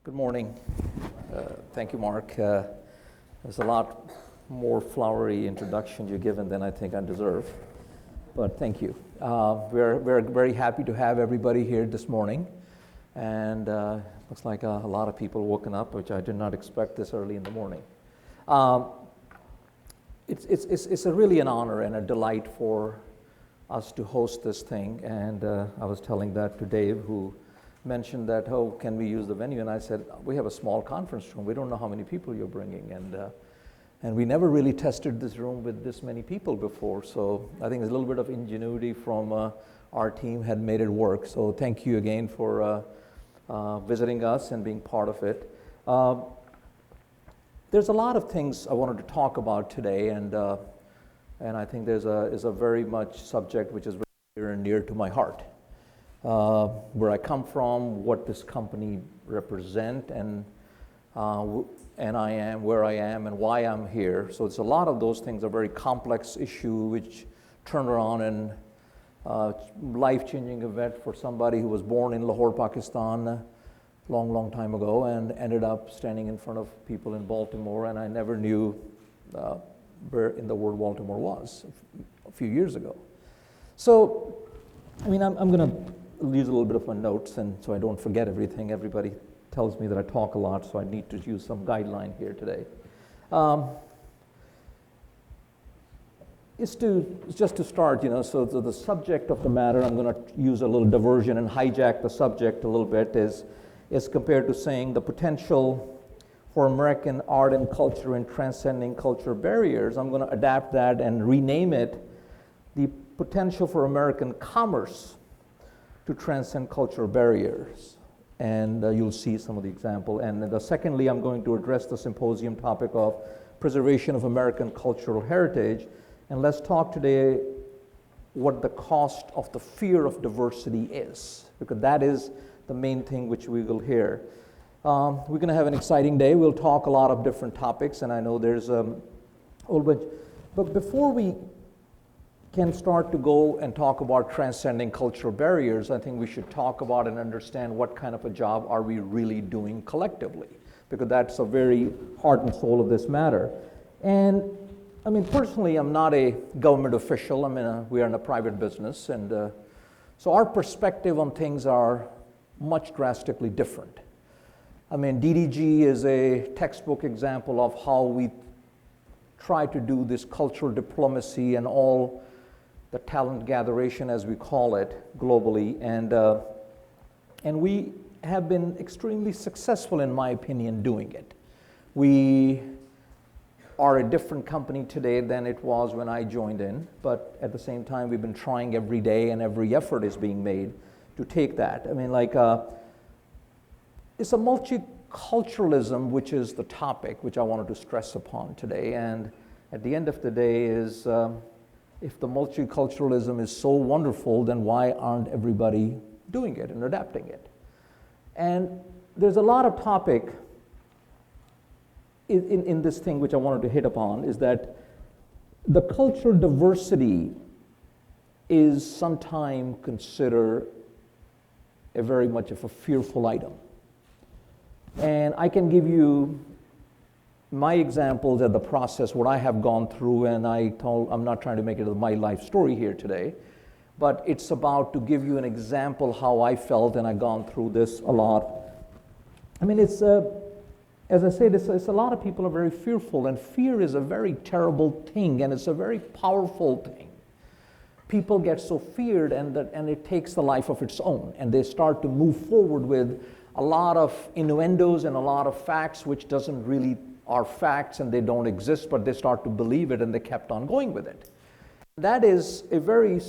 Good morning. Thank you, Mark. There's a lot more flowery introduction you've given than I think I deserve, but thank you. We're very happy to have everybody here this morning, and looks like a lot of people woken up, which I did not expect this early in the morning. It's really an honor and a delight for us to host this thing, and I was telling that to Dave, who mentioned that, oh, can we use the venue? And I said, we have a small conference room. We don't know how many people you're bringing. And we never really tested this room with this many people before. So I think a little bit of ingenuity from our team had made it work. So thank you again for visiting us and being part of it. There's a lot of things I wanted to talk about today. And I think there's a very much subject which is very near and dear to my heart. Where I come from, what this company represent, and I am where I am and why I'm here. So it's a lot of those things, a very complex issue which turn around and life-changing event for somebody who was born in Lahore, Pakistan, long time ago, and ended up standing in front of people in Baltimore, and I never knew where in the world Baltimore was a few years ago. So, I mean, I'm going to use a little bit of my notes, and so I don't forget everything. Everybody tells me that I talk a lot, so I need to use some guideline here today. It's just to start, so the subject of the matter, I'm going to use a little diversion and hijack the subject a little bit, is compared to saying the potential for American art and culture in transcending culture barriers. I'm going to adapt that and rename it the potential for American commerce to transcend cultural barriers, and you'll see some of the example. And secondly, I'm going to address the symposium topic of preservation of American cultural heritage, and let's talk today what the cost of the fear of diversity is, because that is the main thing which we will hear. We're going to have an exciting day. We'll talk a lot of different topics, and I know there's a whole bunch, but before we can start to go and talk about transcending cultural barriers, I think we should talk about and understand what kind of a job are we really doing collectively, because that's a very heart and soul of this matter. And I mean, personally, I'm not a government official. We are in a private business, and so our perspective on things are much drastically different. I mean, DDG is a textbook example of how we try to do this cultural diplomacy and all the talent gatheration, as we call it, globally, and we have been extremely successful, in my opinion, doing it. We are a different company today than it was when I joined in, but at the same time, we've been trying every day, and every effort is being made to take that. I mean, it's a multiculturalism, which is the topic which I wanted to stress upon today, and at the end of the day is, if the multiculturalism is so wonderful, then why aren't everybody doing it and adapting it? And there's a lot of topic in this thing which I wanted to hit upon, is that the cultural diversity is sometimes considered a very much of a fearful item. And I can give you my examples of the process, what I have gone through, and I'm not trying to make it my life story here today, but it's about to give you an example how I felt, and I've gone through this a lot. I mean, it's, as I said, it's a lot of people are very fearful, and fear is a very terrible thing, and it's a very powerful thing. People get so feared, and it takes the life of its own, and they start to move forward with a lot of innuendos and a lot of facts which doesn't really are facts, and they don't exist, but they start to believe it, and they kept on going with it. That is a very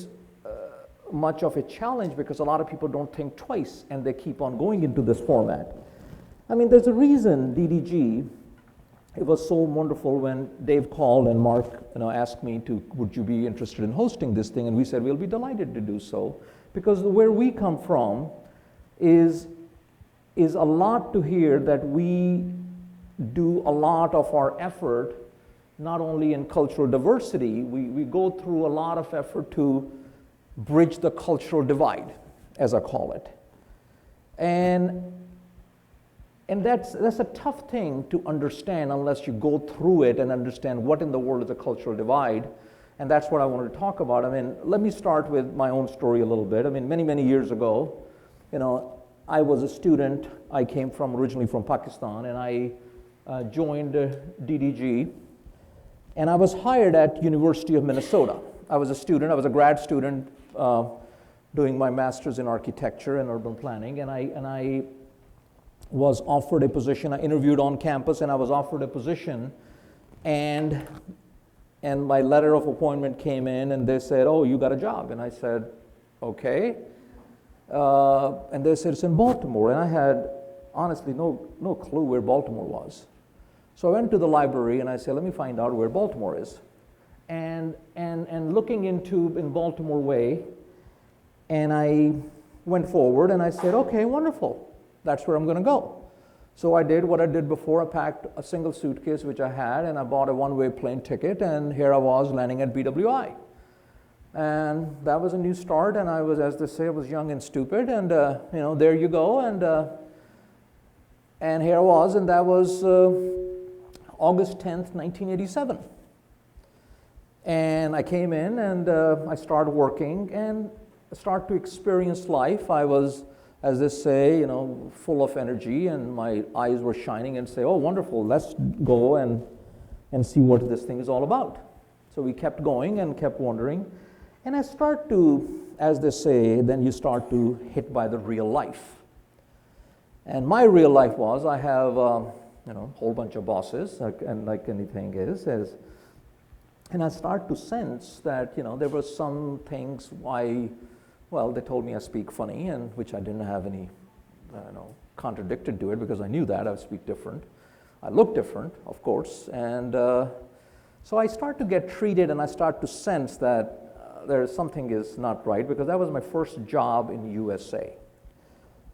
much of a challenge, because a lot of people don't think twice, and they keep on going into this format. I mean, there's a reason DDG, it was so wonderful when Dave called and Mark asked me would you be interested in hosting this thing, and we said we'll be delighted to do so, because where we come from is a lot to hear that we do a lot of our effort, not only in cultural diversity, we go through a lot of effort to bridge the cultural divide, as I call it. And And that's a tough thing to understand unless you go through it and understand what in the world is a cultural divide. And that's what I wanted to talk about. I mean, let me start with my own story a little bit. I mean, many, many years ago, I was a student. I came originally from Pakistan, and I joined DDG, and I was hired at University of Minnesota. I was a grad student doing my master's in architecture and urban planning, and I was offered a position. I interviewed on campus, and I was offered a position, and my letter of appointment came in, and they said, "Oh, you got a job." And I said, "Okay." And they said, "It's in Baltimore." And I had honestly no clue where Baltimore was. So I went to the library and I said, "Let me find out where Baltimore is." And looking in Baltimore way, and I went forward and I said, "Okay, wonderful. That's where I'm going to go." So I did what I did before. I packed a single suitcase which I had, and I bought a one-way plane ticket, and here I was landing at BWI. And that was a new start, and I was, as they say, I was young and stupid, and there you go, and here I was, and that was August 10th, 1987. And I came in, and I started working, and I started to experience life. I was, as they say, full of energy, and my eyes were shining, and say, "Oh, wonderful, let's go and see what this thing is all about." So we kept going and kept wondering. And I start to, as they say, then you start to hit by the real life. And my real life was, I have a whole bunch of bosses, and like anything is, and I start to sense that there were some things they told me I speak funny, and which I didn't have any contradicted to it, because I knew that I speak different. I look different, of course, and so I start to get treated, and I start to sense that there's something is not right, because that was my first job in USA.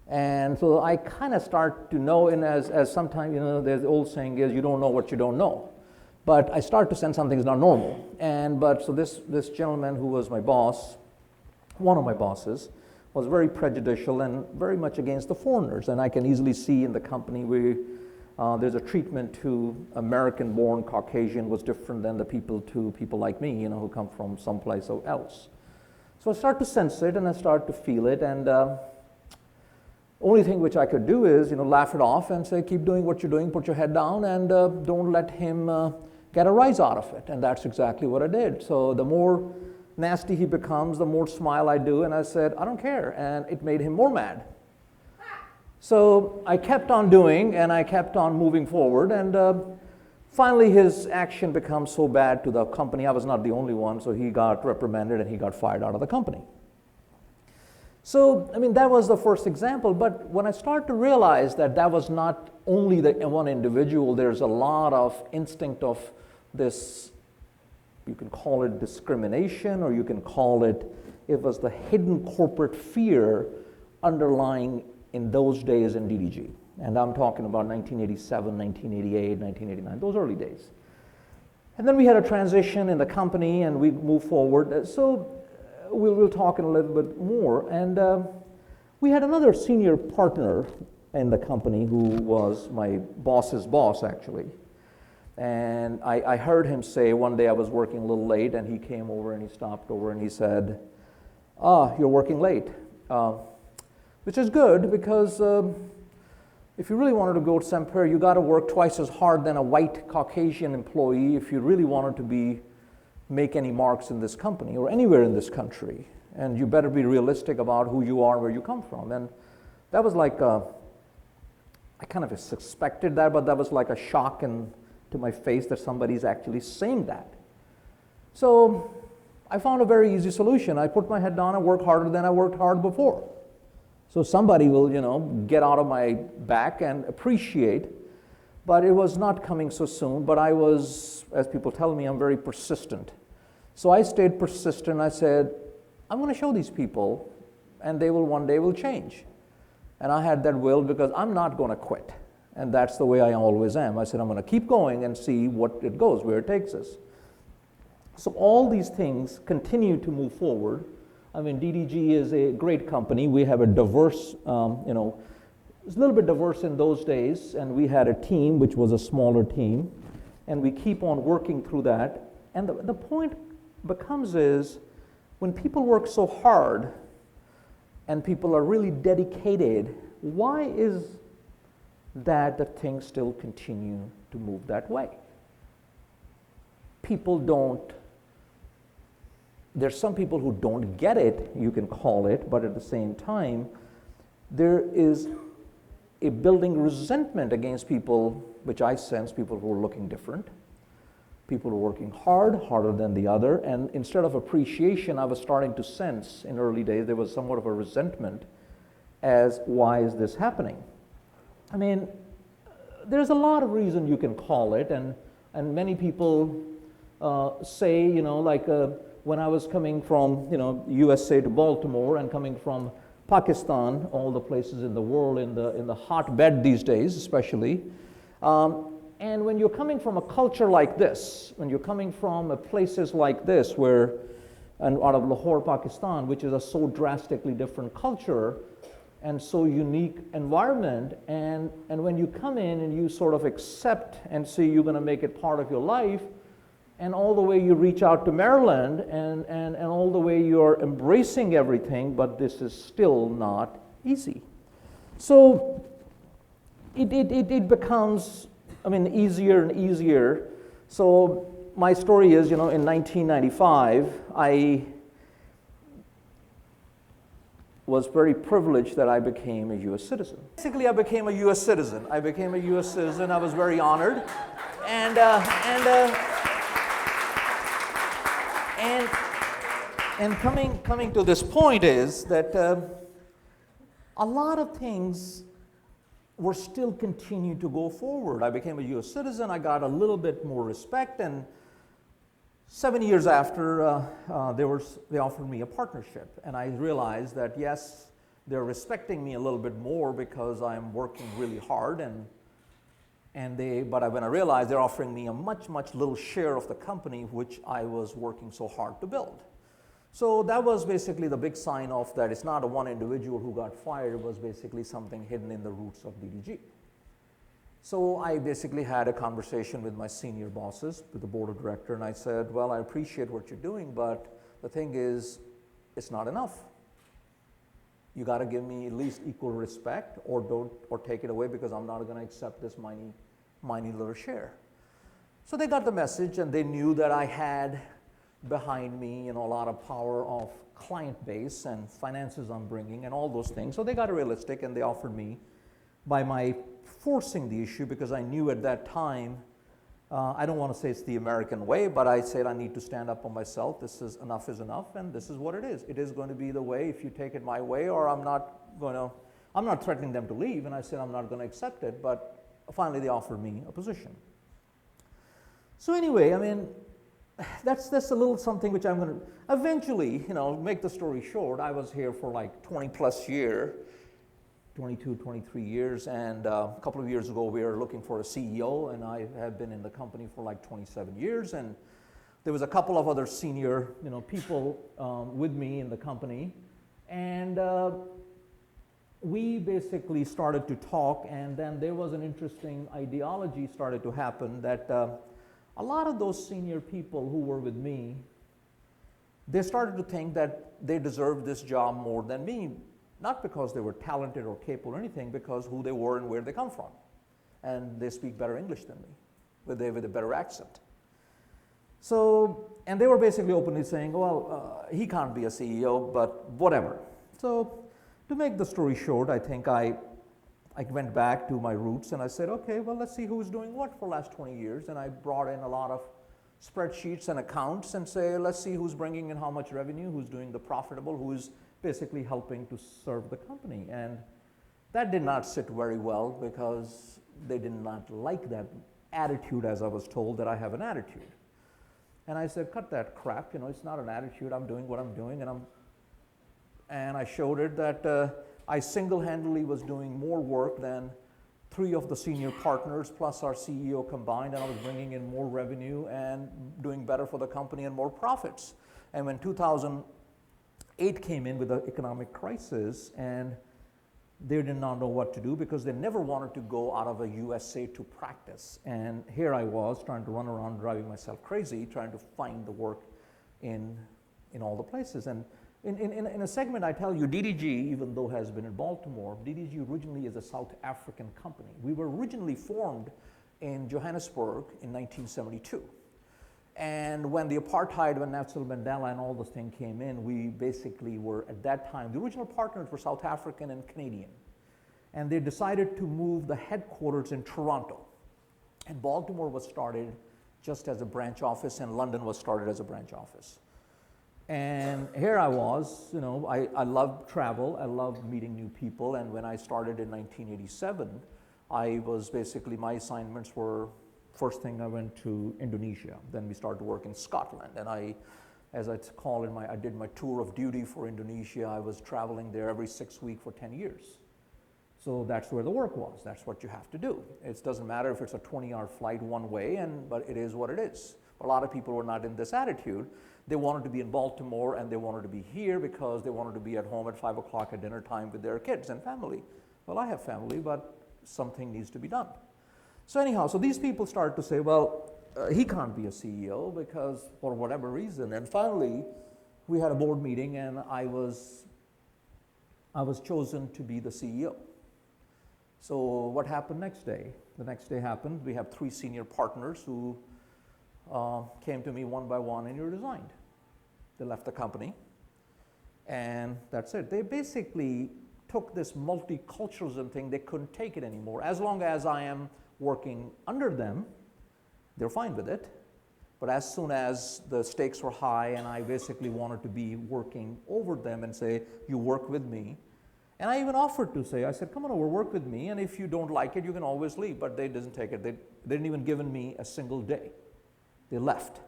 And so I kind of start to know, and as sometimes, there's the old saying is, you don't know what you don't know. But I start to sense something's not normal. So this gentleman who was my boss, one of my bosses, was very prejudicial and very much against the foreigners. And I can easily see in the company where there's a treatment to American-born Caucasian was different than the people like me, who come from someplace else. So I start to sense it, and I start to feel it, and only thing which I could do is, laugh it off and say, "Keep doing what you're doing, put your head down, and don't let him get a rise out of it." And that's exactly what I did. So the more nasty he becomes, the more smile I do, and I said, "I don't care," and it made him more mad. So I kept on doing, and I kept on moving forward, and finally his action becomes so bad to the company. I was not the only one, so he got reprimanded and he got fired out of the company. So, that was the first example, but when I start to realize that was not only the one individual, there's a lot of instinct of this, you can call it discrimination, or you can call it was the hidden corporate fear underlying in those days in DDG. And I'm talking about 1987, 1988, 1989, those early days. And then we had a transition in the company, and we moved forward. So we'll talk in a little bit more. And we had another senior partner in the company who was my boss's boss, actually. And I heard him say, one day I was working a little late, and he came over and he stopped over and he said, "You're working late." Which is good, because if you really wanted to go to Semper, you got to work twice as hard than a white Caucasian employee if you really wanted to make any marks in this company or anywhere in this country. And you better be realistic about who you are and where you come from. And that was like I kind of suspected that, but that was like a shock to my face that somebody's actually saying that. So I found a very easy solution. I put my head down and worked harder than I worked hard before. So somebody will, get out of my back and appreciate, but it was not coming so soon. But I was, as people tell me, I'm very persistent. So I stayed persistent. I said, I'm going to show these people, and they will one day will change. And I had that will, because I'm not going to quit. And that's the way I always am. I said, I'm going to keep going and see what it goes, where it takes us. So all these things continue to move forward. DDG is a great company. We have a diverse, was a little bit diverse in those days, and we had a team which was a smaller team, and we keep on working through that. And the point becomes is, when people work so hard and people are really dedicated, why is that things still continue to move that way? People don't, there's some people who don't get it, you can call it, but at the same time, there is a building resentment against people, which I sense, people who are looking different. People are working hard, harder than the other, and instead of appreciation, I was starting to sense in early days there was somewhat of a resentment as why is this happening? I mean, there's a lot of reason you can call it, and many people say, like when I was coming from, USA to Baltimore and coming from Pakistan, all the places in the world, in the hotbed these days especially, and when you're coming from a culture like this, when you're coming from places like this and out of Lahore, Pakistan, which is a so drastically different culture and so unique environment, and when you come in and you sort of accept and say you're going to make it part of your life, and all the way you reach out to Maryland, and all the way you're embracing everything, but this is still not easy. So it becomes, easier and easier. So my story is, in 1995, I was very privileged that I became a U.S. citizen. Basically, I became a U.S. citizen. I was very honored. And coming to this point is that a lot of things were still continuing to go forward. I became a U.S. citizen. I got a little bit more respect, and 7 years after, they offered me a partnership, and I realized that yes, they're respecting me a little bit more because I'm working really hard, but when I realized they're offering me a much little share of the company which I was working so hard to build. So that was basically the big sign of that it's not a one individual who got fired, it was basically something hidden in the roots of DDG. So I basically had a conversation with my senior bosses, with the board of directors, and I said, well, I appreciate what you're doing, but the thing is, it's not enough. You got to give me at least equal respect, or take it away, because I'm not going to accept this minor little share. So they got the message, and they knew that I had behind me, a lot of power of client base and finances I'm bringing and all those things. So they got realistic, and they offered me, by my forcing the issue, because I knew at that time, I don't want to say it's the American way, but I said I need to stand up for myself. This is enough, and this is what it is. It is going to be the way if you take it my way, or I'm not threatening them to leave, and I said I'm not going to accept it, but finally they offered me a position. So anyway, that's a little something which I'm going to eventually, make the story short. I was here for like 20 plus years, 22, 23 years, and a couple of years ago we were looking for a CEO, and I have been in the company for like 27 years, and there was a couple of other senior, people with me in the company, and we basically started to talk, and then there was an interesting ideology started to happen that a lot of those senior people who were with me, they started to think that they deserved this job more than me, not because they were talented or capable or anything, because who they were and where they come from. And they speak better English than me, with a better accent. So, and they were basically openly saying, well, he can't be a CEO, but whatever. So, to make the story short, I think I went back to my roots, and I said, okay, well, let's see who's doing what for the last 20 years. And I brought in a lot of spreadsheets and accounts and say, let's see who's bringing in how much revenue, who's doing the profitable, who's basically helping to serve the company. And that did not sit very well, because they did not like that attitude, as I was told that I have an attitude. And I said, cut that crap, it's not an attitude, I'm doing what I'm doing, and I showed it that I single-handedly was doing more work than 3 of the senior partners plus our CEO combined, and I was bringing in more revenue and doing better for the company and more profits. And when 2008 came in with the economic crisis, and They did not know what to do because they never wanted to go out of a USA to practice. And here I was trying to run around driving myself crazy, trying to find the work in all the places. And in a segment I tell you, DDG, even though has been in Baltimore, DDG originally is a South African company. We were originally formed in Johannesburg in 1972. And when the apartheid, when Nelson Mandela and all those things came in, we basically were, at that time, the original partners were South African and Canadian. And they decided to move the headquarters in Toronto. And Baltimore was started just as a branch office, and London was started as a branch office. And here I was, you know, I love travel, I love meeting new people, and when I started in 1987, I was basically, my assignments were, first thing I went to Indonesia, then we started to work in Scotland, and as I call it, I did my tour of duty for Indonesia. I was traveling there every 6 weeks for 10 years. So that's where the work was, that's what you have to do. It doesn't matter if it's a 20-hour flight one way, but it is what it is. A lot of people were not in this attitude. They wanted to be in Baltimore and they wanted to be here because they wanted to be at home at 5 o'clock at dinner time with their kids and family. Well, I have family, but something needs to be done. So anyhow, so these people started to say, well, he can't be a CEO because for whatever reason. And finally, we had a board meeting and I was chosen to be the CEO. So what happened next day? The next day happened, we have 3 senior partners who came to me one by one and you resigned. They left the company and that's it. They basically took this multiculturalism thing, they couldn't take it anymore. As long as I am working under them, they're fine with it. But as soon as the stakes were high and I basically wanted to be working over them and say, you work with me. And I even offered to say, I said, come on over, work with me, and if you don't like it, you can always leave. But they didn't take it. They didn't even give me a single day. They left.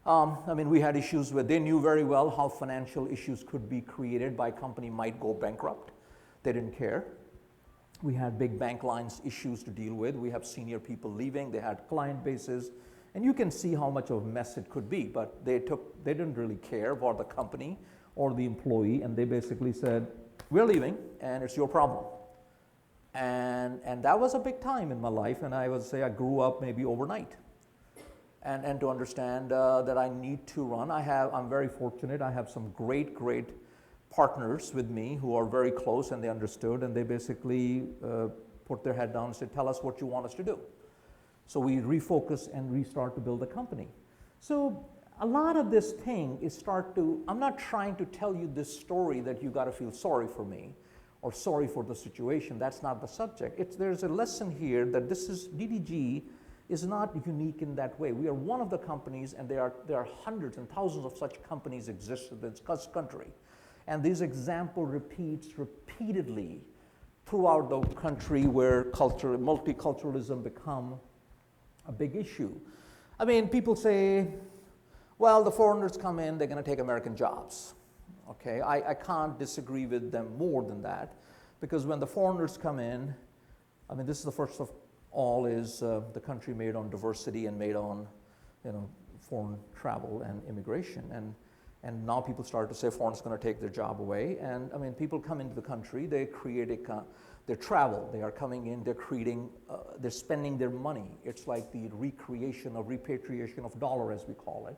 I mean, we had issues where they knew very well how financial issues could be created by a company might go bankrupt. They didn't care. We had big bank lines issues to deal with. We have senior people leaving. They had client bases. And you can see how much of a mess it could be. But they didn't really care about the company or the employee. And they basically said, we're leaving and it's your problem. And that was a big time in my life. And I would say I grew up maybe overnight. And to understand that I need to run. I'm very fortunate. I have some great partners with me who are very close and they understood and they basically put their head down and said, tell us what you want us to do. So we refocus and restart to build a company. So a lot of this thing is I'm not trying to tell you this story that you got to feel sorry for me or sorry for the situation. That's not the subject. There's a lesson here that DDG is not unique in that way. We are one of the companies, and there are hundreds and thousands of such companies exist in this country. And this example repeats repeatedly throughout the country where multiculturalism become a big issue. I mean, people say, well, the foreigners come in, they're going to take American jobs. Okay, I can't disagree with them more than that, because when the foreigners come in, I mean, this is the first of all is the country made on diversity and made on, foreign travel and immigration. And now people start to say foreigners are going to take their job away. And I mean, people come into the country, they create their travel, they are coming in, they're spending their money. It's like the repatriation of dollar, as we call it.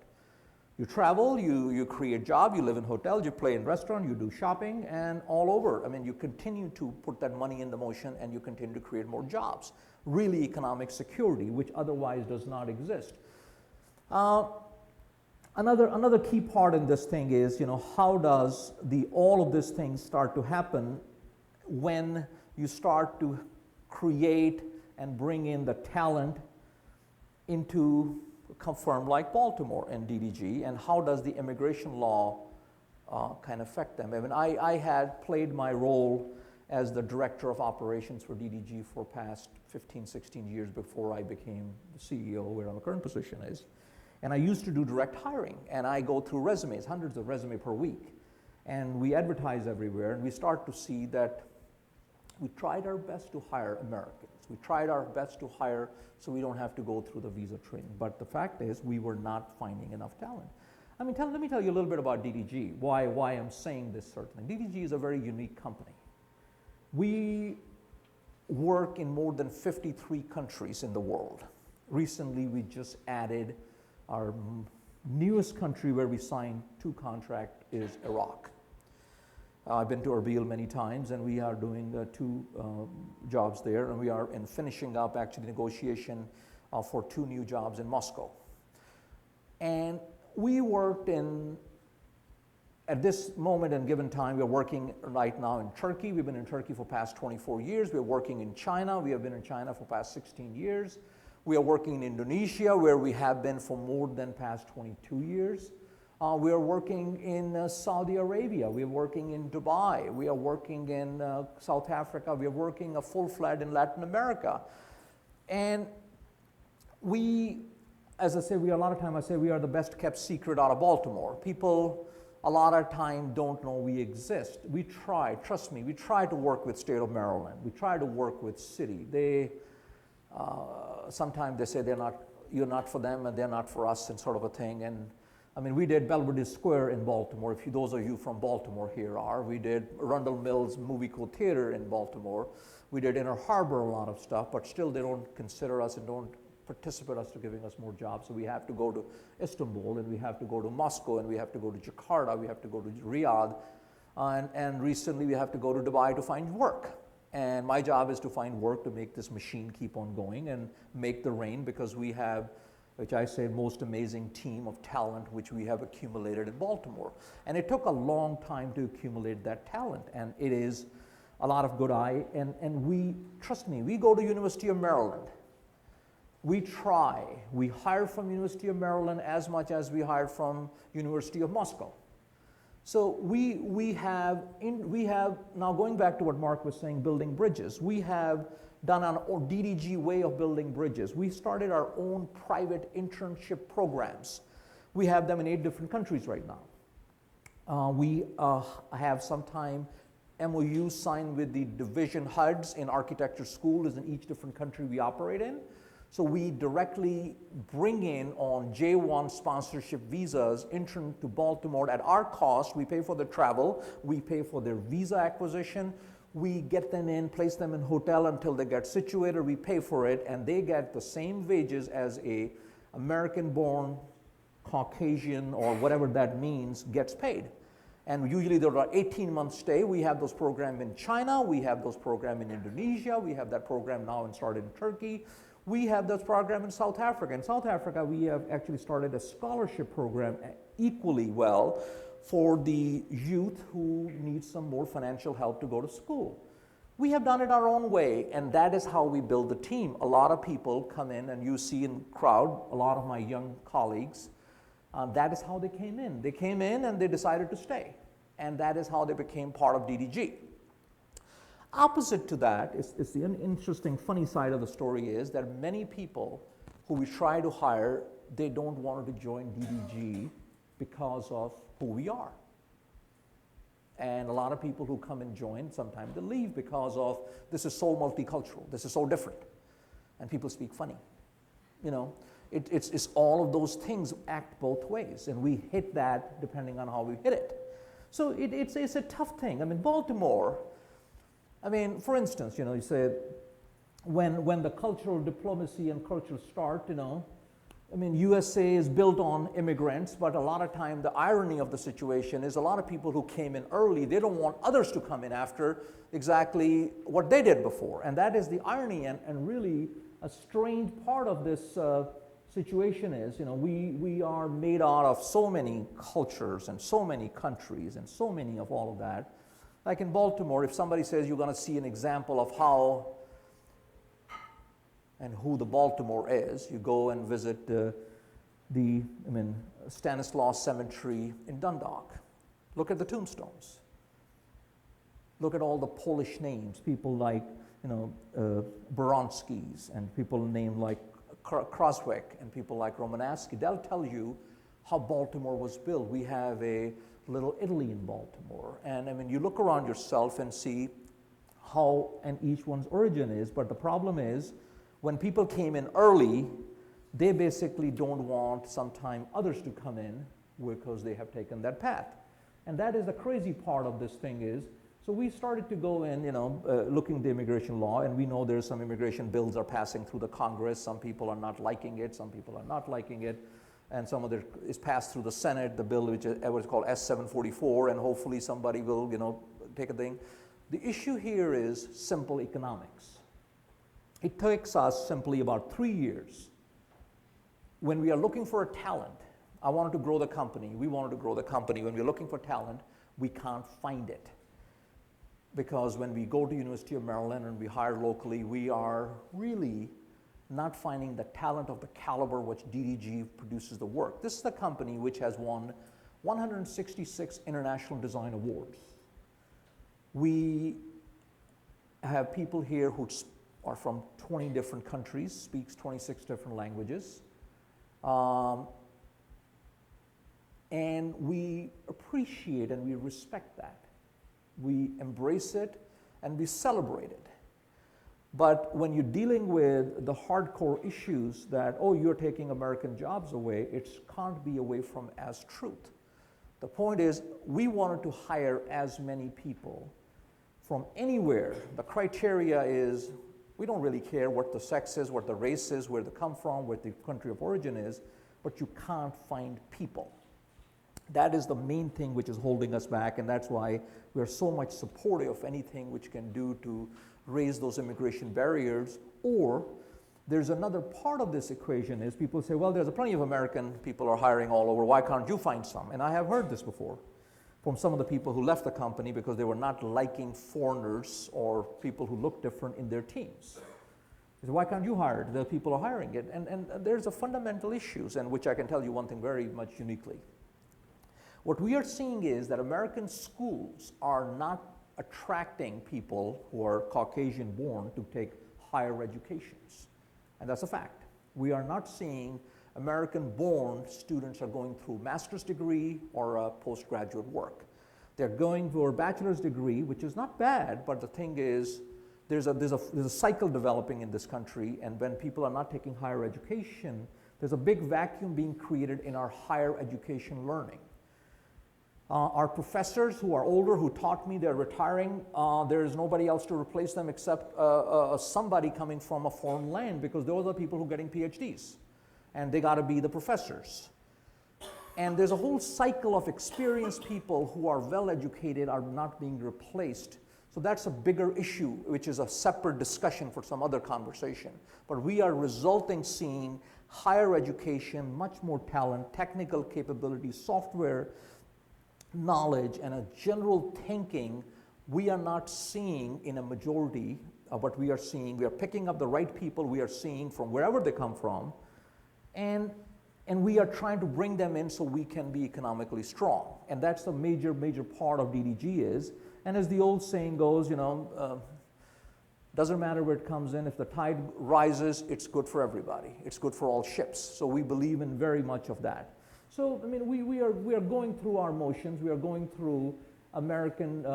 You travel, you create job, you live in hotels, you play in restaurant, you do shopping, and all over. I mean, you continue to put that money into motion and you continue to create more jobs. Really economic security, which otherwise does not exist. Another key part in this thing is, how does all of these things start to happen when you start to create and bring in the talent into a firm like Baltimore and DDG, and how does the immigration law kind of affect them? I mean, I had played my role as the director of operations for DDG for past 15, 16 years before I became the CEO, where my current position is. And I used to do direct hiring, and I go through resumes, hundreds of resumes per week. And we advertise everywhere, and we start to see that we tried our best to hire Americans. We tried our best to hire so we don't have to go through the visa training. But the fact is, we were not finding enough talent. I mean, let me tell you a little bit about DDG, why I'm saying this certain thing. DDG is a very unique company. We work in more than 53 countries in the world. Recently, we just added our newest country where we signed 2 contracts is Iraq. I've been to Erbil many times, and we are doing 2 jobs there, and we are finishing up actually negotiation for 2 new jobs in Moscow. And we worked at this moment and given time, we are working right now in Turkey. We've been in Turkey for past 24 years. We're working in China. We have been in China for past 16 years. We are working in Indonesia, where we have been for more than past 22 years. We are working in Saudi Arabia. We are working in Dubai. We are working in South Africa. We are working a full-fledged in Latin America. And we, as I say, a lot of time I say we are the best kept secret out of Baltimore. People a lot of time don't know we exist. We try, trust me, we try to work with state of Maryland. We try to work with city. Sometimes they say you're not for them and they're not for us and sort of a thing. And I mean, we did Belvedere Square in Baltimore. Those of you from Baltimore here are. We did Rundle Mills Movie Co Theater in Baltimore. We did Inner Harbor, a lot of stuff, but still they don't consider us and don't participate us to giving us more jobs. So we have to go to Istanbul, and we have to go to Moscow, and we have to go to Jakarta, we have to go to Riyadh, and recently we have to go to Dubai to find work. And my job is to find work to make this machine keep on going and make the rain, because we have, which I say, most amazing team of talent which we have accumulated in Baltimore. And it took a long time to accumulate that talent, and it is a lot of good eye. And we, trust me, we go to University of Maryland. We try. We hire from University of Maryland as much as we hire from University of Moscow. So we have, now going back to what Mark was saying, building bridges, we have done an DDG way of building bridges. We started our own private internship programs. We have them in 8 different countries right now. We have sometime MOUs signed with the division HUDs in architecture schools in each different country we operate in. So we directly bring in on J1 sponsorship visas intern to Baltimore at our cost. We pay for their travel, we pay for their visa acquisition, we get them in, place them in hotel until they get situated, we pay for it, and they get the same wages as a American-born Caucasian or whatever that means gets paid. And usually there are 18-month stay. We have those programs in China, we have those programs in Indonesia, we have that program now and started in Turkey. We have this program in South Africa. In South Africa, we have actually started a scholarship program equally well for the youth who need some more financial help to go to school. We have done it our own way, and that is how we build the team. A lot of people come in, and you see in the crowd, a lot of my young colleagues, that is how they came in. They came in and they decided to stay, and that is how they became part of DDG. Opposite to that is the interesting, funny side of the story is that many people who we try to hire, they don't want to join DDG because of who we are. And a lot of people who come and join, sometimes they leave because of this is so multicultural, this is so different, and people speak funny. You know, it's all of those things act both ways, and we hit that depending on how we hit it. So it's a tough thing. I mean, Baltimore, I mean, for instance, you know, you say when the cultural diplomacy and culture start, you know, I mean, USA is built on immigrants, but a lot of time the irony of the situation is a lot of people who came in early, they don't want others to come in after exactly what they did before. And that is the irony, and really a strange part of this situation is, you know, we are made out of so many cultures and so many countries and so many of all of that. Like in Baltimore, if somebody says you're going to see an example of how and who the Baltimore is, you go and visit Stanislaus Cemetery in Dundalk. Look at the tombstones. Look at all the Polish names, people like, you know, Baronskis, and people named like Kroswick, and people like Romanowski. They'll tell you how Baltimore was built. We have a little Italy in Baltimore. And I mean, you look around yourself and see how and each one's origin is, but the problem is when people came in early, they basically don't want sometime others to come in because they have taken that path. And that is the crazy part of this thing is, so So we started to go in, looking at the immigration law, and we know there's some immigration bills are passing through the Congress. Some people are not liking it, some people are not liking it, and some of it is passed through the Senate, the bill which is called S-744, and hopefully somebody will, take a thing. The issue here is simple economics. It takes us simply about 3 years. When we are looking for a talent, I wanted to grow the company, we wanted to grow the company. When we're looking for talent, we can't find it. Because when we go to University of Maryland and we hire locally, we are really not finding the talent of the caliber which DDG produces the work. This is the company which has won 166 international design awards. We have people here who are from 20 different countries, speaks 26 different languages. And we appreciate and we respect that. We embrace it and we celebrate it. But when you're dealing with the hardcore issues that, oh, you're taking American jobs away, it can't be away from as truth. The point is, we wanted to hire as many people from anywhere. The criteria is, we don't really care what the sex is, what the race is, where they come from, what the country of origin is, but you can't find people. That is the main thing which is holding us back, and that's why we are so much supportive of anything which can do to raise those immigration barriers. Or there's another part of this equation is people say, well, there's plenty of American people are hiring all over, why can't you find some? And I have heard this before from some of the people who left the company because they were not liking foreigners or people who look different in their teams. They say, why can't you hire it? The people are hiring it. And there's a fundamental issues, and which I can tell you one thing very much uniquely. What we are seeing is that American schools are not attracting people who are Caucasian born to take higher educations. And that's a fact. We are not seeing American born students are going through master's degree or a postgraduate work. They're going for a bachelor's degree, which is not bad, but the thing is there's a cycle developing in this country, and when people are not taking higher education, there's a big vacuum being created in our higher education learning. Our professors who are older, who taught me, they're retiring. There is nobody else to replace them except somebody coming from a foreign land, because those are people who are getting PhDs. And they got to be the professors. And there's a whole cycle of experienced people who are well educated are not being replaced. So that's a bigger issue, which is a separate discussion for some other conversation. But we are seeing higher education, much more talent, technical capability, software knowledge, and a general thinking we are not seeing in a majority of what we are seeing. We are picking up the right people we are seeing from wherever they come from, and we are trying to bring them in so we can be economically strong. And that's the major part of DDG is. And as the old saying goes, doesn't matter where it comes in, if the tide rises, it's good for everybody. It's good for all ships. So we believe in very much of that. So, I mean, we are going through our motions. We are going through American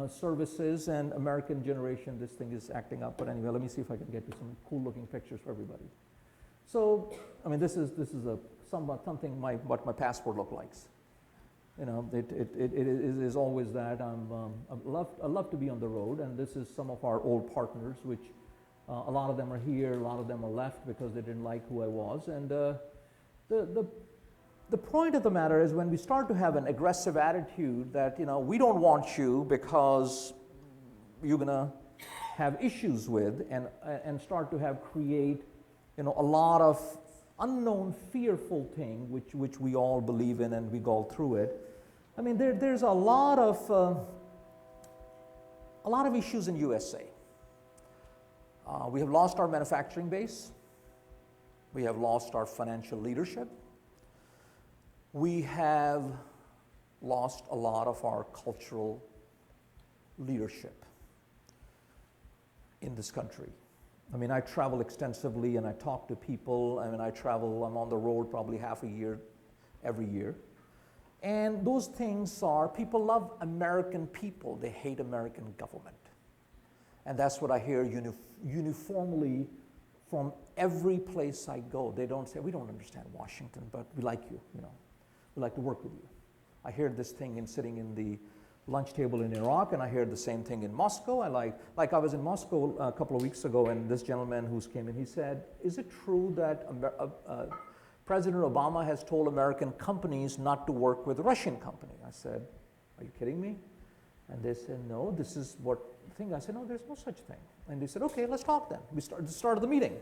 services and American generation. This thing is acting up. But anyway, let me see if I can get to some cool-looking pictures for everybody. So, I mean, this is something what my passport looks like. It is always that. I love to be on the road, and this is some of our old partners, which a lot of them are here, a lot of them are left because they didn't like who I was, and the point of the matter is when we start to have an aggressive attitude that, we don't want you because you're going to have issues with and start to create, a lot of unknown fearful thing which we all believe in and we go through it. I mean, there's a lot of issues in USA. We have lost our manufacturing base. We have lost our financial leadership. We have lost a lot of our cultural leadership in this country. I mean, I travel extensively and I talk to people. I mean, I'm on the road probably half a year, every year. And those things are, people love American people. They hate American government. And that's what I hear uniformly from every place I go. They don't say, we don't understand Washington, but we like you, We like to work with you. I hear this thing sitting in the lunch table in Iraq, and I heard the same thing in Moscow. I was in Moscow a couple of weeks ago, and this gentleman who came in, he said, is it true that President Obama has told American companies not to work with Russian companies? I said, are you kidding me? And they said, no, this is what thing. I said, no, there's no such thing. And they said, okay, let's talk then. We started the meeting.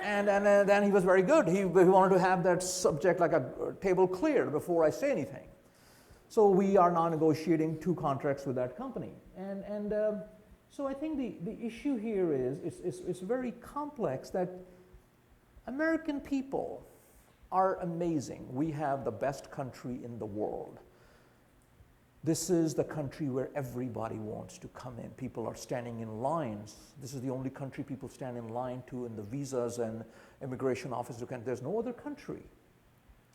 And then he was very good. He wanted to have that subject like a table cleared before I say anything. So we are now negotiating 2 contracts with that company. And so I think the issue here is it's very complex that American people are amazing. We have the best country in the world. This is the country where everybody wants to come in. People are standing in lines. This is the only country people stand in line to in the visas and immigration office. There's no other country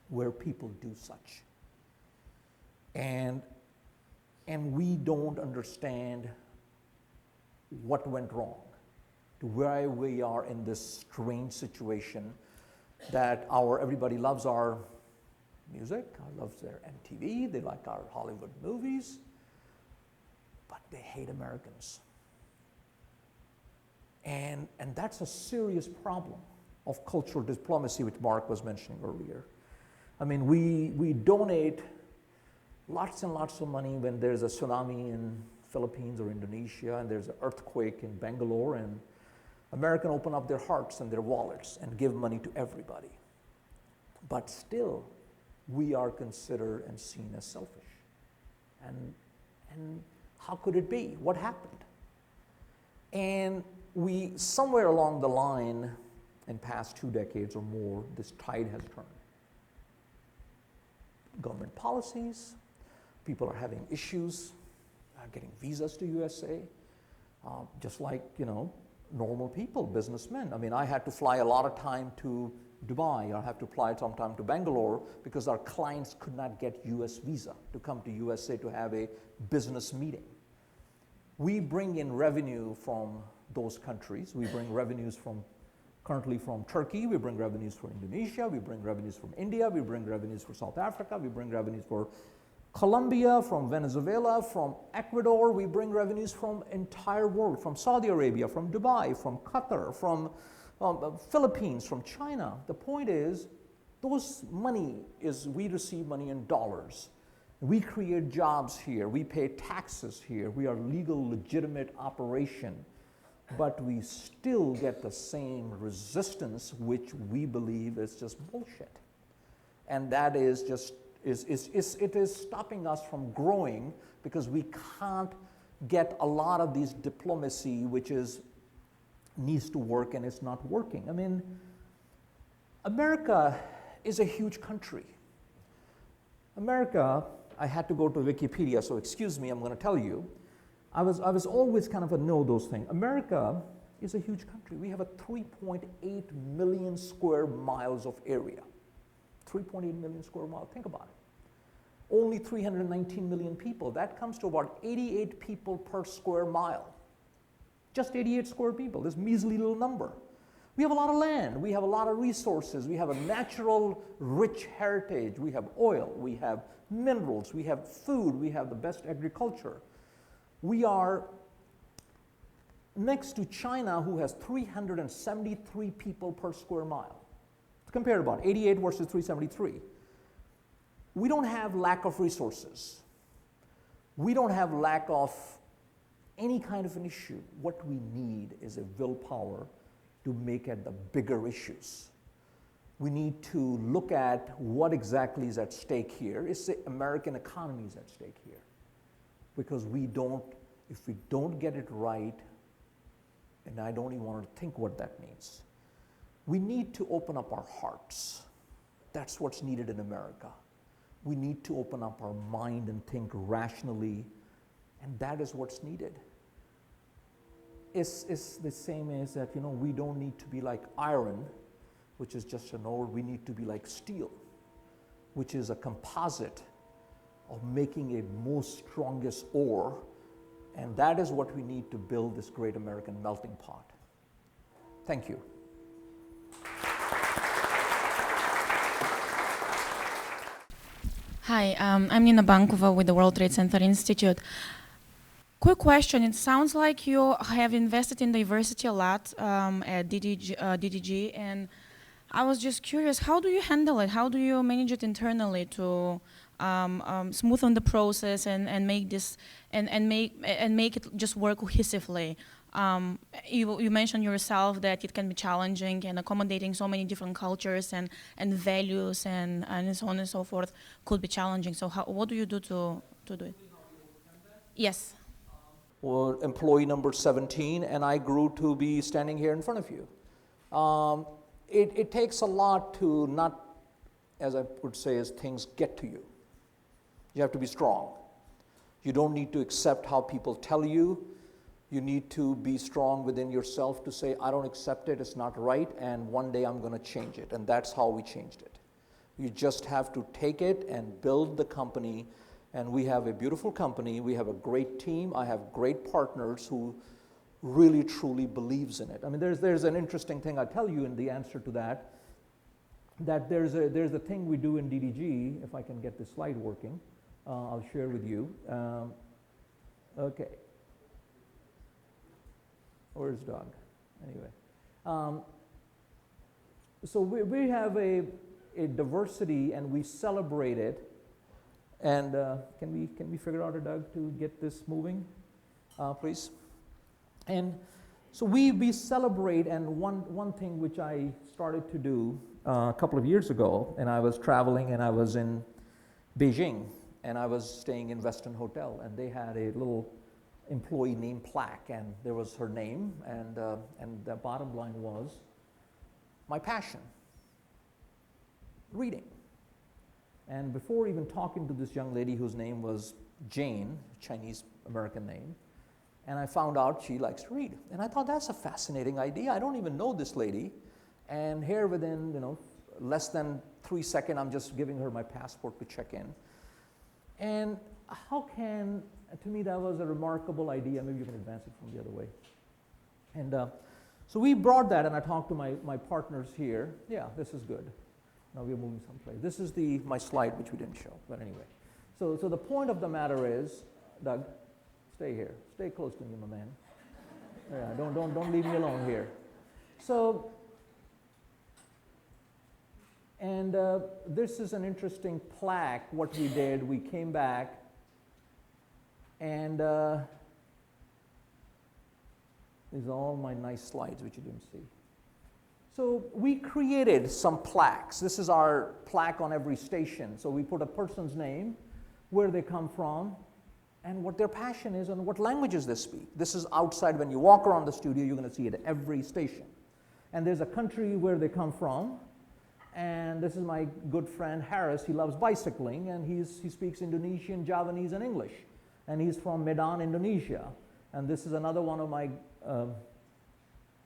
where people do such. And we don't understand what went wrong, to where we are in this strange situation that everybody loves our music, loves their MTV, they like our Hollywood movies, but they hate Americans. And that's a serious problem of cultural diplomacy, which Mark was mentioning earlier. I mean, we donate lots and lots of money when there's a tsunami in Philippines or Indonesia, and there's an earthquake in Bangalore, and Americans open up their hearts and their wallets and give money to everybody. But still, we are considered and seen as selfish. And how could it be? What happened? And somewhere along the line, in past 2 decades or more, this tide has turned. Government policies, people are having issues getting visas to USA, just like, normal people, businessmen. I mean, I had to fly a lot of time to Dubai, or have to fly sometime to Bangalore because our clients could not get US visa to come to USA to have a business meeting. We bring in revenue from those countries. We bring revenues currently from Turkey, we bring revenues from Indonesia, we bring revenues from India, we bring revenues for South Africa, we bring revenues for Colombia, from Venezuela, from Ecuador. We bring revenues from entire world, from Saudi Arabia, from Dubai, from Qatar, from Philippines, from China. The point is, we receive money in dollars. We create jobs here. We pay taxes here. We are legal, legitimate operation. But we still get the same resistance, which we believe is just bullshit. And that is just, it is stopping us from growing because we can't get a lot of these diplomacy, which needs to work, and it's not working. I mean, America is a huge country. America, I had to go to Wikipedia, so excuse me, I'm going to tell you. I was always kind of know those things. America is a huge country. We have a 3.8 million square miles of area. 3.8 million square miles, think about it. Only 319 million people. That comes to about 88 people per square mile. Just 88 square people, this measly little number. We have a lot of land, we have a lot of resources, we have a natural rich heritage, we have oil, we have minerals, we have food, we have the best agriculture. We are next to China, who has 373 people per square mile. Compare about 88 versus 373. We don't have lack of resources. We don't have lack of any kind of an issue. What we need is a willpower to make it the bigger issues. We need to look at what exactly is at stake here. It's the American economy is at stake here. Because if we don't get it right, and I don't even want to think what that means, we need to open up our hearts. That's what's needed in America. We need to open up our mind and think rationally, and that is what's needed. It's the same as that, we don't need to be like iron, which is just an ore. We need to be like steel, which is a composite of making a most strongest ore, and that is what we need to build this great American melting pot. Thank you. Hi, I'm Nina Bankova with the World Trade Center Institute. Quick question. It sounds like you have invested in diversity a lot at DDG, and I was just curious, how do you handle it? How do you manage it internally to smoothen the process and make this and make it just work cohesively? You mentioned yourself that it can be challenging and accommodating so many different cultures and values and so on and so forth could be challenging. So what do you do to do it? Yes. Well, employee number 17, and I grew to be standing here in front of you. It takes a lot to not, as I would say, as things get to you. You have to be strong. You don't need to accept how people tell you. You need to be strong within yourself to say, I don't accept it, it's not right, and one day I'm going to change it. And that's how we changed it. You just have to take it and build the company. And we have a beautiful company. We have a great team. I have great partners who really, truly believes in it. I mean, there's an interesting thing I'll tell you in the answer to that, that there's a thing we do in DDG, if I can get this slide working, I'll share with you. Okay. Where's Doug? Anyway. So we have a diversity and we celebrate it. And can we figure out, Doug, to get this moving, please? And so we celebrate, and one thing which I started to do a couple of years ago, and I was traveling and I was in Beijing, and I was staying in Westin Hotel, and they had a little employee name plaque, and there was her name, and the bottom line was my passion, reading. And before even talking to this young lady whose name was Jane, Chinese American name, and I found out she likes to read. And I thought that's a fascinating idea. I don't even know this lady. And here within less than 3 seconds, I'm just giving her my passport to check in. And to me that was a remarkable idea. Maybe you can advance it from the other way. And so we brought that, and I talked to my partners here. Yeah, this is good. Now we're moving someplace. This is my slide, which we didn't show, but anyway. So the point of the matter is, Doug, stay here. Stay close to me, my man. Yeah, don't leave me alone here. So, and this is an interesting plaque. What we did, we came back, and these are all my nice slides, which you didn't see. So we created some plaques. This is our plaque on every station. So we put a person's name, where they come from, and what their passion is and what languages they speak. This is outside. When you walk around the studio, you're going to see it at every station. And there's a country where they come from. And this is my good friend Harris. He loves bicycling, and he speaks Indonesian, Javanese, and English. And he's from Medan, Indonesia. And this is another one of my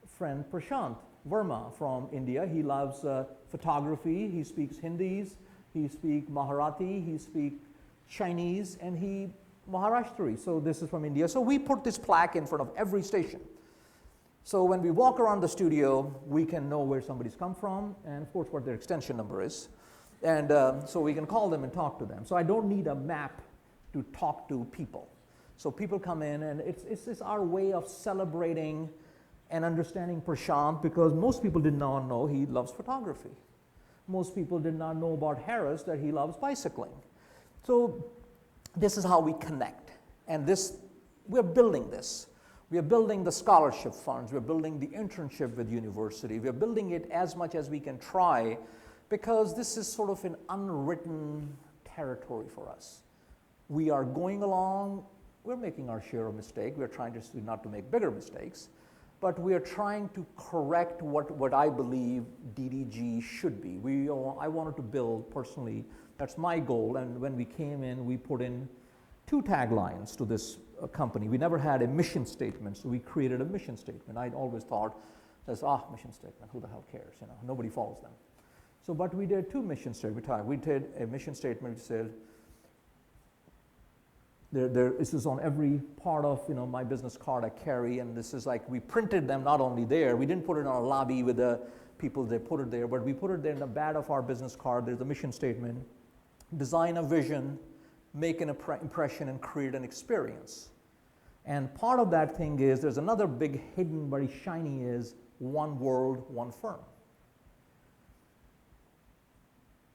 friend Prashant Verma from India. He loves photography. He speaks Hindi. He speaks Marathi. He speaks Chinese, and he Maharashtri. So this is from India. So we put this plaque in front of every station. So when we walk around the studio, we can know where somebody's come from, and of course what their extension number is. And so we can call them and talk to them. So I don't need a map to talk to people. So people come in, and it's our way of celebrating and understanding Prashant, because most people did not know he loves photography. Most people did not know about Harris, that he loves bicycling. So this is how we connect. And we're building this. We are building the scholarship funds. We're building the internship with university. We're building it as much as we can try, because this is sort of an unwritten territory for us. We are going along. We're making our share of mistakes. We're trying not to make bigger mistakes. But we are trying to correct what I believe DDG should be. I wanted to build, personally, that's my goal. And when we came in, we put in 2 taglines to this company. We never had a mission statement, so we created a mission statement. I'd always thought, mission statement, who the hell cares? Nobody follows them. So, but we did 2 mission statements. We did a mission statement which said, this is on every part of my business card I carry, and this is like, we printed them not only there, we didn't put it in our lobby with the people, they put it there, but we put it there in the back of our business card. There's a mission statement. design a vision, make an impression, and create an experience. And part of that thing is, there's another big hidden, very shiny, is one world, one firm.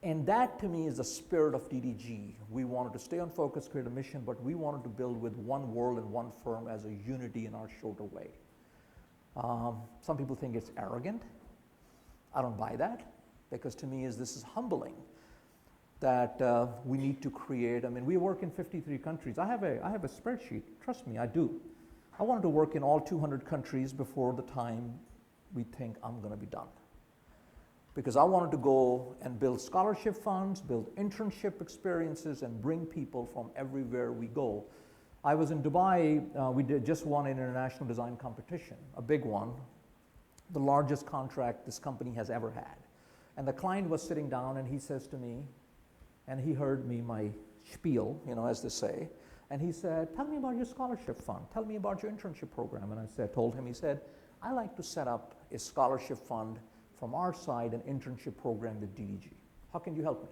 And that to me is the spirit of DDG. We wanted to stay on focus, create a mission, but we wanted to build with one world and one firm as a unity in our shorter way. Some people think it's arrogant. I don't buy that, because to me this is humbling that we need to create. I mean, we work in 53 countries. I have a spreadsheet. Trust me, I do. I wanted to work in all 200 countries before the time we think I'm going to be done. Because I wanted to go and build scholarship funds, build internship experiences, and bring people from everywhere we go. I was in Dubai. We just won an international design competition, a big one, the largest contract this company has ever had. And the client was sitting down, and he says to me, and he heard me, my spiel, as they say, and he said, tell me about your scholarship fund. Tell me about your internship program. And I told him, he said, I like to set up a scholarship fund from our side, an internship program with DDG. How can you help me?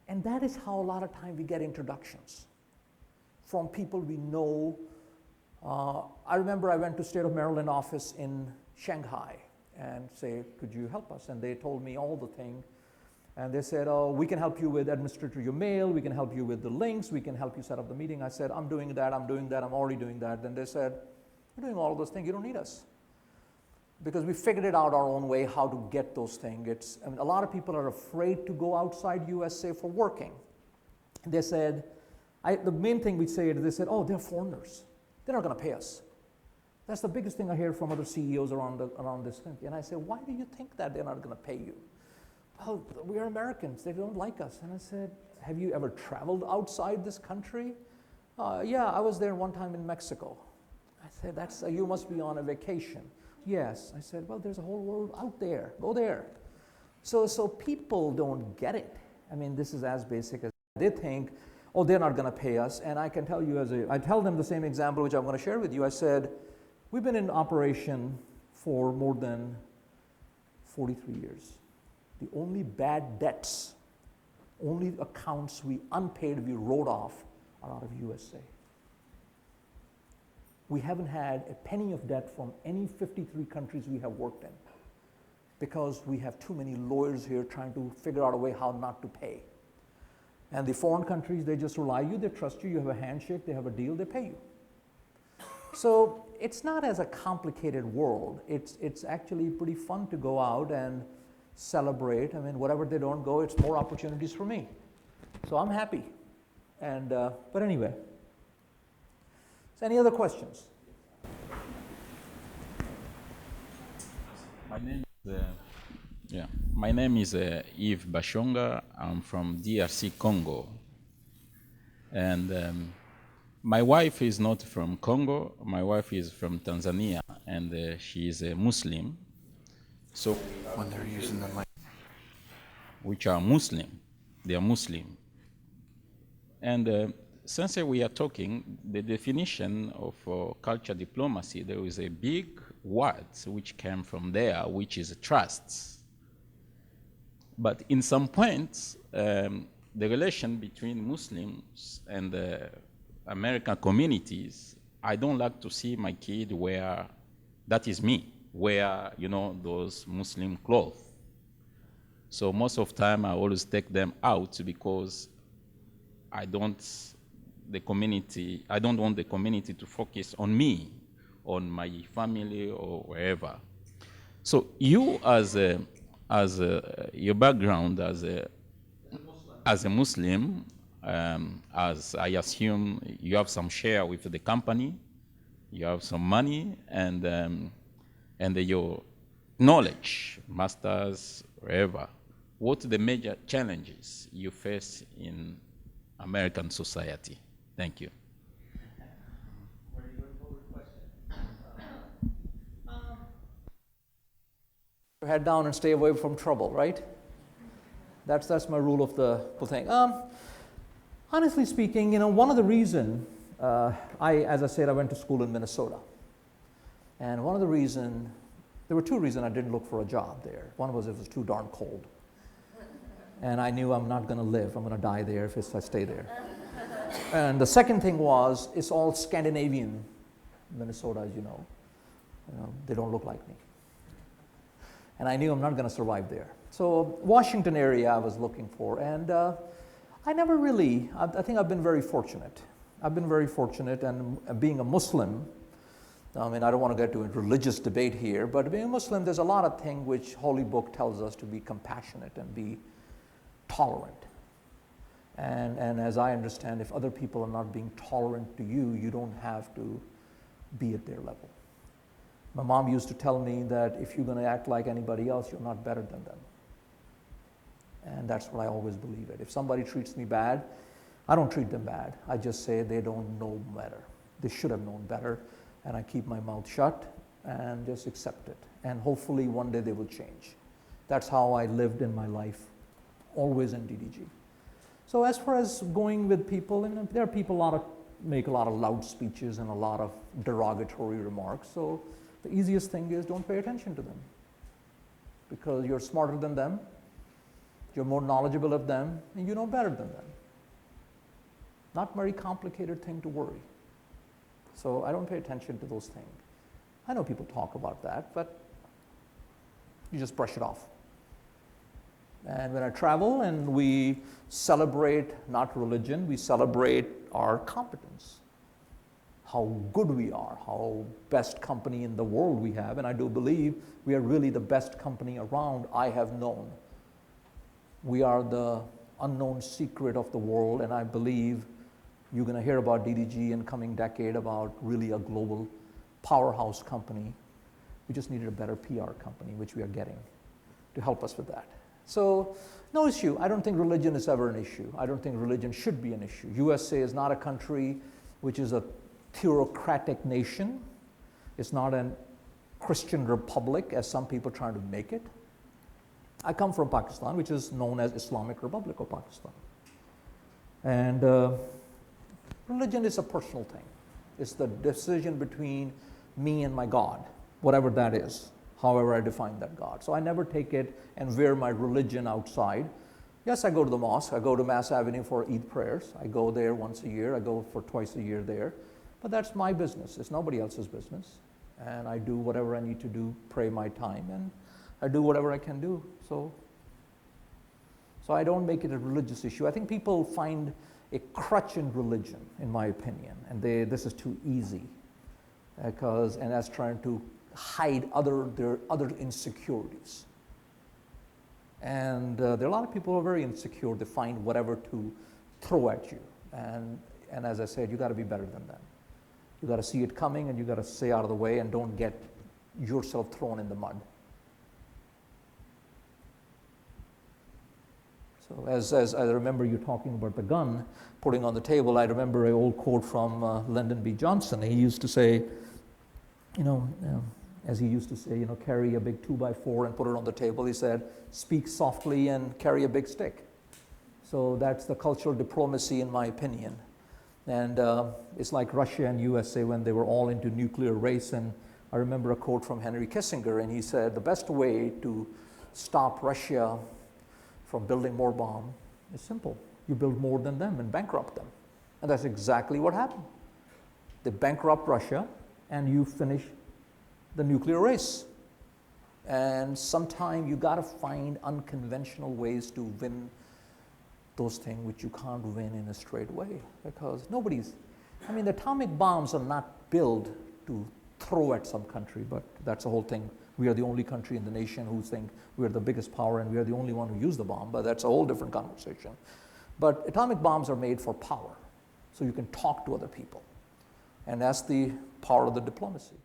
And that is how a lot of time we get introductions from people we know. I remember I went to State of Maryland office in Shanghai and say, could you help us? And they told me all the thing. And they said, oh, we can help you with administrator your mail, we can help you with the links, we can help you set up the meeting. I said, I'm doing that, I'm already doing that. Then they said, you're doing all of those things, you don't need us. Because we figured it out our own way how to get those things. I mean, a lot of people are afraid to go outside USA for working. They said, the main thing we say is, they said, oh, they're foreigners. They're not going to pay us. That's the biggest thing I hear from other CEOs around this country. And I say, why do you think that they're not going to pay you? Well, we are Americans. They don't like us. And I said, have you ever traveled outside this country? Yeah, I was there one time in Mexico. I said, you must be on a vacation. Yes. I said, well, there's a whole world out there. Go there. So people don't get it. I mean, this is as basic as they think, oh, they're not going to pay us. And I can tell you, I tell them the same example which I'm going to share with you. I said, we've been in operation for more than 43 years. The only bad debts, only accounts unpaid we wrote off are out of USA. We haven't had a penny of debt from any 53 countries we have worked in, because we have too many lawyers here trying to figure out a way how not to pay. And the foreign countries, they just rely on you, they trust you, you have a handshake, they have a deal, they pay you. So it's not as a complicated world. It's actually pretty fun to go out and celebrate. I mean, whatever they don't go, it's more opportunities for me. So I'm happy. And but anyway, so any other questions? My name is Yves Bashonga. I'm from DRC Congo, and my wife is not from Congo. My wife is from Tanzania, and she is a Muslim. So when they're using the mic, which are Muslim, they are Muslim. And since we are talking, the definition of culture diplomacy, there is a big word which came from there, which is trust. But in some points, the relation between Muslims and the American communities, I don't like to see my kid wear, that is me, wear, those Muslim clothes. So most of the time, I always take them out because I don't want the community to focus on me, on my family or wherever. So you your background as a Muslim, as I assume you have some share with the company, you have some money, and your knowledge, masters, wherever. What are the major challenges you face in American society? Thank you. Head down and stay away from trouble, right? That's my rule of the thing. Honestly speaking, one of the reasons, as I said, I went to school in Minnesota. And one of the reasons, there were two reasons I didn't look for a job there. One was it was too darn cold. And I knew I'm not going to live. I'm going to die there if I stay there. And the second thing was, it's all Scandinavian, Minnesota, as you know. They don't look like me. And I knew I'm not going to survive there. So Washington area I was looking for. And I never really, I think I've been very fortunate. I've been very fortunate, and being a Muslim, I mean, I don't want to get to a religious debate here, but being a Muslim, there's a lot of things which Holy Book tells us to be compassionate and be tolerant. And as I understand, if other people are not being tolerant to you, you don't have to be at their level. My mom used to tell me that if you're going to act like anybody else, you're not better than them. And that's what I always believe in. If somebody treats me bad, I don't treat them bad. I just say they don't know better. They should have known better. And I keep my mouth shut and just accept it. And hopefully one day they will change. That's how I lived in my life, always in DDG. So as far as going with people, and there are people make a lot of loud speeches and a lot of derogatory remarks. So the easiest thing is don't pay attention to them, because you're smarter than them, you're more knowledgeable of them, and you know better than them. Not very complicated thing to worry. So I don't pay attention to those things. I know people talk about that, but you just brush it off. And when I travel and we celebrate not religion, we celebrate our competence, how good we are, how best company in the world we have, and I do believe we are really the best company around I have known. We are the unknown secret of the world, and I believe you're going to hear about DDG in coming decade, about really a global powerhouse company. We just needed a better PR company, which we are getting, to help us with that. So no issue. I don't think religion is ever an issue. I don't think religion should be an issue. USA is not a country which is a theocratic nation. It's not a Christian republic, as some people are trying to make it. I come from Pakistan, which is known as Islamic Republic of Pakistan. And religion is a personal thing. It's the decision between me and my God, whatever that is, however I define that God. So I never take it and wear my religion outside. Yes, I go to the mosque. I go to Mass Avenue for Eid prayers. I go there once a year. I go for twice a year there. But that's my business. It's nobody else's business. And I do whatever I need to do, pray my time, and I do whatever I can do. So I don't make it a religious issue. I think people find a crutch in religion, in my opinion, and this is too easy, and that's trying to hide their other insecurities. And there are a lot of people who are very insecure. They find whatever to throw at you, and as I said, you got to be better than them. You got to see it coming, and you got to stay out of the way, and don't get yourself thrown in the mud. So as I remember you talking about the gun, putting on the table, I remember an old quote from Lyndon B. Johnson. He used to say, as he used to say, carry a big 2x4 and put it on the table. He said, speak softly and carry a big stick. So that's the cultural diplomacy, in my opinion. And it's like Russia and USA when they were all into nuclear race. And I remember a quote from Henry Kissinger, and he said, the best way to stop Russia from building more bombs is simple. You build more than them and bankrupt them. And that's exactly what happened. They bankrupt Russia, and you finish the nuclear race. And sometime you got to find unconventional ways to win those things which you can't win in a straight way, because the atomic bombs are not built to throw at some country, but that's the whole thing. We are the only country in the nation who think we are the biggest power, and we are the only one who use the bomb, but that's a whole different conversation. But atomic bombs are made for power, so you can talk to other people. And that's the power of the diplomacy.